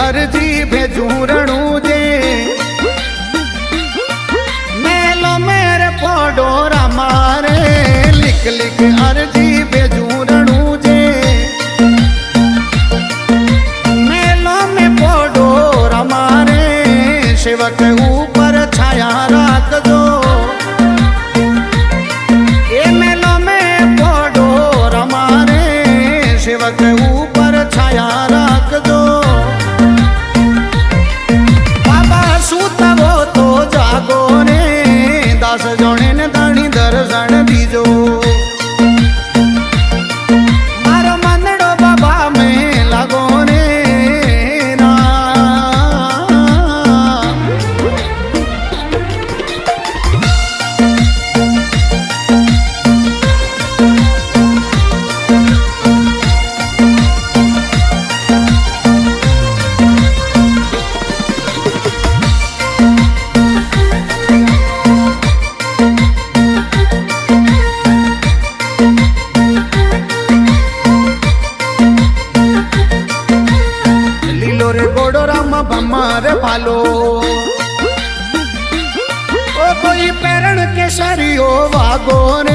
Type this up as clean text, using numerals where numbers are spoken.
अर्जी भेजू रणू जे मेलो मेरे पोडोरा मारे लिख लिख अर्जी भेजू रणू जे मेलो में पोडोरा मारे सेवक ऊपर छाया राख दो ए मेलो में पोडोरा मारे सेवक ऊपर छाया राख दो सूतवो तो जागो ने दास जोने ने दाणी दर्शन दीजो मारो मंदड़ो बाबा में लागो ने हमारे भालो ओ कोई पैरण के सरियो वागो ने